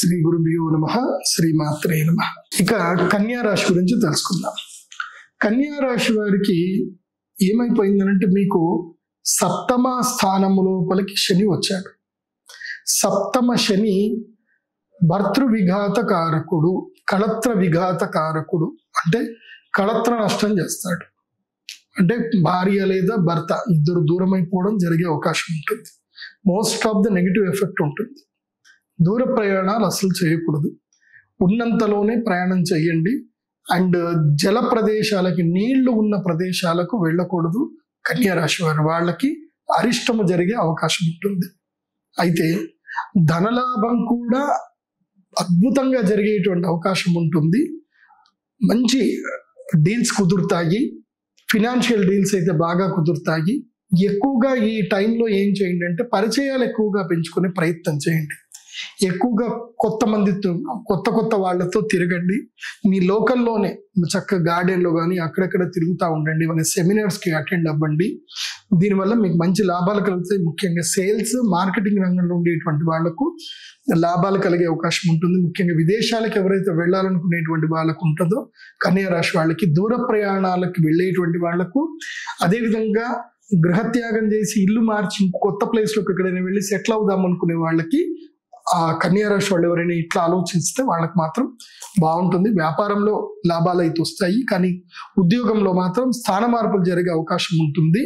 శ్రీ గురుభ్యో నమః, శ్రీమాత్రే నమః. ఇక కన్యా రాశి గురించి తెలుసుకుందాం. కన్యా రాశి వారికి ఏమైపోయిందనంటే, మీకు సప్తమ స్థానము లోపలికి శని వచ్చాడు. సప్తమ శని భర్తృ విఘాత కారకుడు, కళత్ర విఘాత కారకుడు. అంటే కళత్ర నష్టం చేస్తాడు. అంటే భార్య లేదా భర్త ఇద్దరు దూరం అయిపోవడం జరిగే అవకాశం ఉంటుంది. Most of the negative effect ఉంటుంది. దూర ప్రయాణాలు అసలు చేయకూడదు. ఉన్నంతలోనే ప్రయాణం చేయండి. అండ్ జల ప్రదేశాలకి, నీళ్లు ఉన్న ప్రదేశాలకు వెళ్ళకూడదు. కన్యా రాశి వారు, వాళ్ళకి అరిష్టము జరిగే అవకాశం ఉంటుంది. అయితే ధనలాభం కూడా అద్భుతంగా జరిగేటువంటి అవకాశం ఉంటుంది. మంచి డీల్స్ కుదురుతాయి. ఫినాన్షియల్ డీల్స్ అయితే బాగా కుదురుతాయి. ఎక్కువగా ఈ టైంలో ఏం చేయండి అంటే, పరిచయాలు ఎక్కువగా పెంచుకునే ప్రయత్నం చేయండి. ఎక్కువగా కొత్త వాళ్ళతో తిరగండి. మీ లోకల్లోనే చక్కగా గార్డెన్లో కానీ అక్కడక్కడ తిరుగుతూ ఉండండి. మన సెమినార్స్కి అటెండ్ అవ్వండి. దీనివల్ల మీకు మంచి లాభాలు కలుగుతాయి. ముఖ్యంగా సేల్స్, మార్కెటింగ్ రంగంలో ఉండేటువంటి వాళ్లకు లాభాలు కలిగే అవకాశం ఉంటుంది. ముఖ్యంగా విదేశాలకు ఎవరైతే వెళ్ళాలనుకునేటువంటి వాళ్ళకు ఉంటుందో కన్యా రాశి వాళ్ళకి, దూర ప్రయాణాలకు వెళ్ళేటువంటి వాళ్లకు, అదేవిధంగా గృహత్యాగం చేసి ఇల్లు మార్చి కొత్త ప్లేస్లోకి ఎక్కడైనా వెళ్ళి సెటిల్ అవుదాం అనుకునే వాళ్ళకి, ఆ కన్యా రాశి వాళ్ళు ఎవరైనా ఇట్లా ఆలోచిస్తే వాళ్ళకి మాత్రం బాగుంటుంది. వ్యాపారంలో లాభాలు అయితే వస్తాయి, కానీ ఉద్యోగంలో మాత్రం స్థాన మార్పులు జరిగే అవకాశం ఉంటుంది.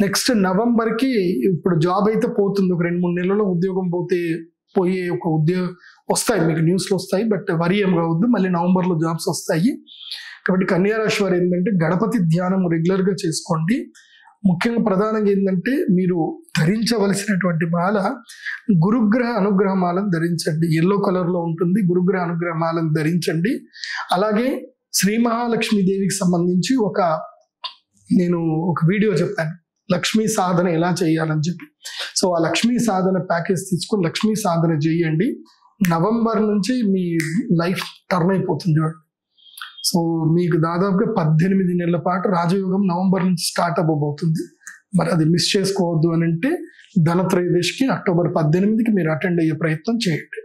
నెక్స్ట్ నవంబర్కి ఇప్పుడు జాబ్ అయితే పోతుంది. ఒక 2-3 నెలల్లో ఉద్యోగం పోయే ఒక ఉద్యోగం వస్తాయి, మీకు న్యూస్లో వస్తాయి. బట్ వరి ఏం కావద్దు, మళ్ళీ నవంబర్లో జాబ్స్ వస్తాయి. కాబట్టి కన్యా రాశి వారు ఏంటంటే, గణపతి ధ్యానం రెగ్యులర్గా చేసుకోండి. ముఖ్యంగా ప్రధానంగా ఏంటంటే, మీరు ధరించవలసినటువంటి మాల గురుగ్రహ అనుగ్రహ మాలను ధరించండి. ఎల్లో కలర్లో ఉంటుంది. గురుగ్రహ అనుగ్రహ మాలను ధరించండి. అలాగే శ్రీ మహాలక్ష్మీదేవికి సంబంధించి నేను ఒక వీడియో చెప్పాను, లక్ష్మీ సాధన ఎలా చేయాలని చెప్పి. సో ఆ లక్ష్మీ సాధన ప్యాకేజ్ తీసుకొని లక్ష్మీ సాధన చేయండి. నవంబర్ నుంచి మీ లైఫ్ టర్న్ అయిపోతుంది చూడండి. సో మీకు దాదాపుగా 18 నెలల పాటు రాజయోగం నవంబర్ నుంచి స్టార్ట్ అవ్వబోతుంది. మరి అది మిస్ చేసుకోవద్దు అని అంటే, ధనత్రయోదశికి అక్టోబర్ 18కి మీరు అటెండ్ అయ్యే ప్రయత్నం చేయండి.